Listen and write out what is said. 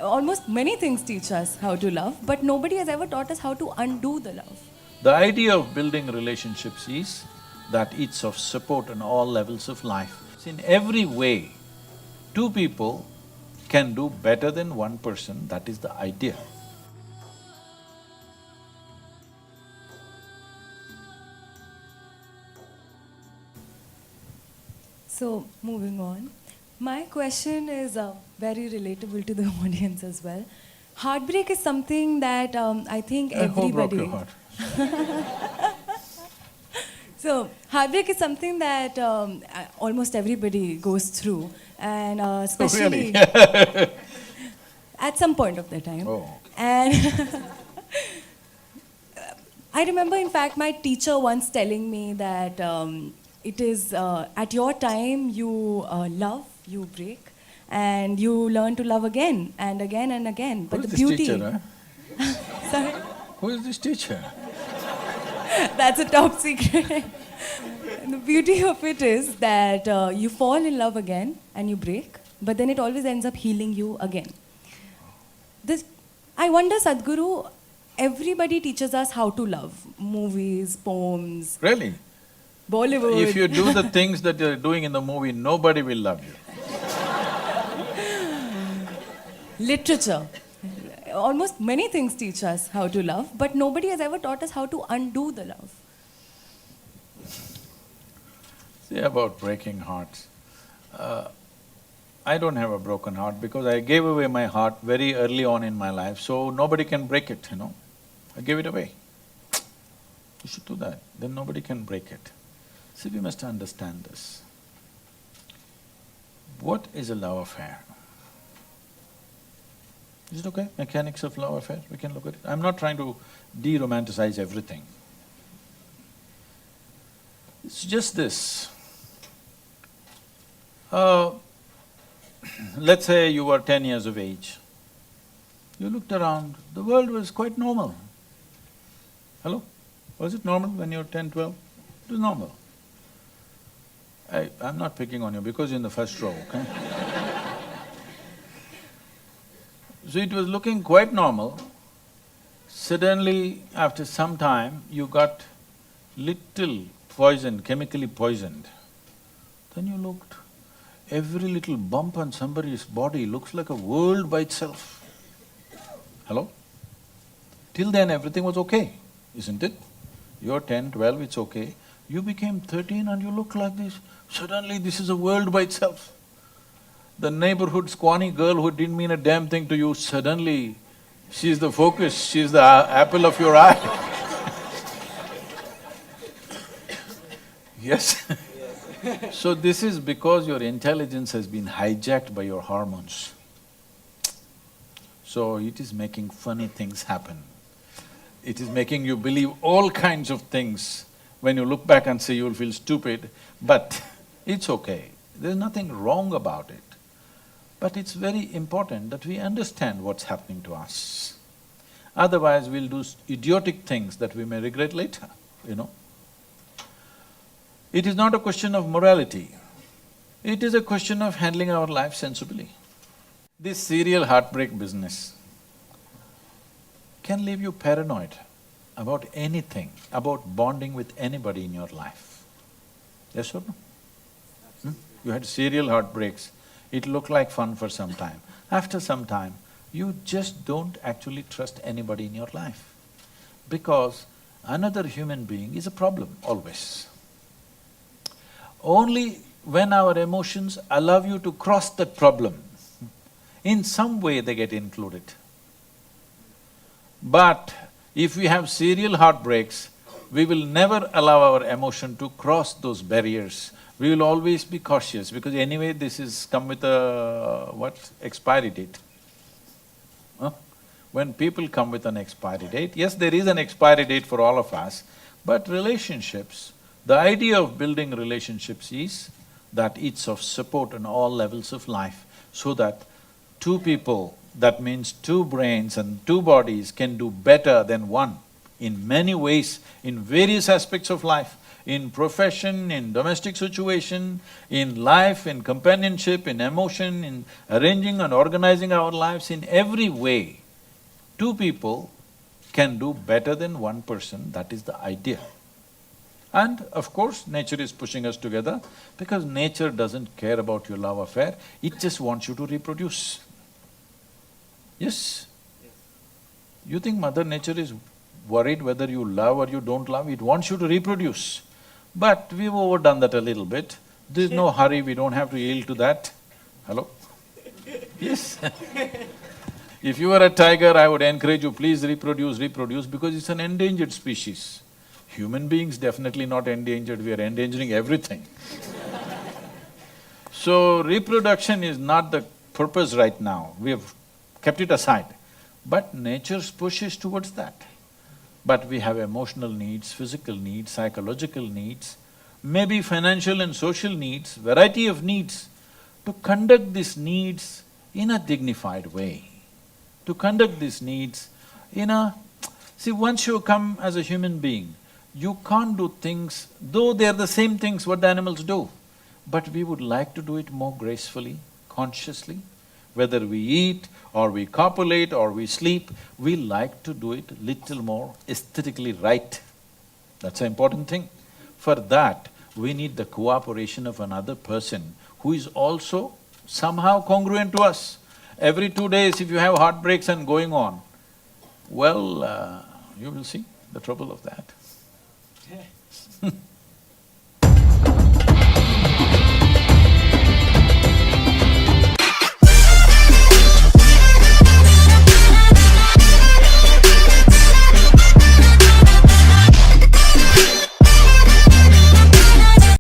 almost many things teach us how to love, but nobody has ever taught us how to undo the love. The idea of building relationships is that it's of support on all levels of life. In every way, two people can do better than one person, that is the idea. So, moving on. My question is very relatable to the audience as well. Heartbreak is something that I think Who broke everybody. your heart? So, heartbreak is something that almost everybody goes through, and especially at some point of their time. Oh. And I remember, in fact, my teacher once telling me that it is at your time you love, you break, and you learn to love again and again and again. But Who is the this beauty. teacher, huh? Sorry, Who is this teacher? that's a top secret. The beauty of it is that you fall in love again and you break, but then it always ends up healing you again. This, I wonder, Sadhguru, everybody teaches us how to love. Movies, poems, Really? Bollywood. If you do the things that you're doing in the movie, nobody will love you. Literature. Almost many things teach us how to love, but nobody has ever taught us how to undo the love. See, about breaking hearts, I don't have a broken heart because I gave away my heart very early on in my life, so nobody can break it, you know. I gave it away. You should do that, then nobody can break it. See, we must understand this. What is a love affair? Is it okay? Mechanics of love affair, we can look at it. I'm not trying to de-romanticize everything. It's just this. Let's say you were 10 years of age. You looked around, the world was quite normal. Hello? Was it normal when you were 10, 12? It was normal. I'm not picking on you because you're in the first row, okay? So it was looking quite normal. Suddenly, after some time, you got little poisoned, chemically poisoned. Then you looked, every little bump on somebody's body looks like a world by itself. Hello? Till then everything was okay, isn't it? You're 10, 12, it's okay. You became 13 and you look like this. Suddenly this is a world by itself. The neighborhood squawny girl who didn't mean a damn thing to you, suddenly she's the focus, she's the apple of your eye. Yes? So this is because your intelligence has been hijacked by your hormones. So it is making funny things happen. It is making you believe all kinds of things. When you look back and say you'll feel stupid, but it's okay. There's nothing wrong about it. But it's very important that we understand what's happening to us. Otherwise, we'll do idiotic things that we may regret later, you know. It is not a question of morality, it is a question of handling our life sensibly. This serial heartbreak business can leave you paranoid about anything, about bonding with anybody in your life. Yes or no? You had serial heartbreaks, it looked like fun for some time. After some time, you just don't actually trust anybody in your life because another human being is a problem always. Only when our emotions allow you to cross that problem, in some way they get included. But if we have serial heartbreaks, we will never allow our emotion to cross those barriers. We will always be cautious because anyway this is come with a… expiry date. Huh? When people come with an expiry date, yes, there is an expiry date for all of us, but relationships, the idea of building relationships is that it's of support on all levels of life, so that two people, that means two brains and two bodies, can do better than one in many ways, in various aspects of life. in profession, in domestic situation, in life, in companionship, in emotion, in arranging and organizing our lives, in every way, two people can do better than one person, that is the idea. And of course, nature is pushing us together because nature doesn't care about your love affair, it just wants you to reproduce. Yes? You think Mother Nature is worried whether you love or you don't love? It wants you to reproduce. But we've overdone that a little bit. There's no hurry, we don't have to yield to that. Hello? Yes. If you were a tiger, I would encourage you, please reproduce, because it's an endangered species. Human beings definitely not endangered, we are endangering everything. So reproduction is not the purpose right now, we have kept it aside. But nature's push is towards that. But we have emotional needs, physical needs, psychological needs, maybe financial and social needs, variety of needs. To conduct these needs in a dignified way, to conduct these needs in a… See, once you come as a human being, you can't do things, though they're the same things what the animals do, but we would like to do it more gracefully, consciously. Whether we eat or we copulate or we sleep, we like to do it little more aesthetically right. That's an important thing. For that, we need the cooperation of another person who is also somehow congruent to us. Every 2 days if you have heartbreaks and going on, well, you will see the trouble of that.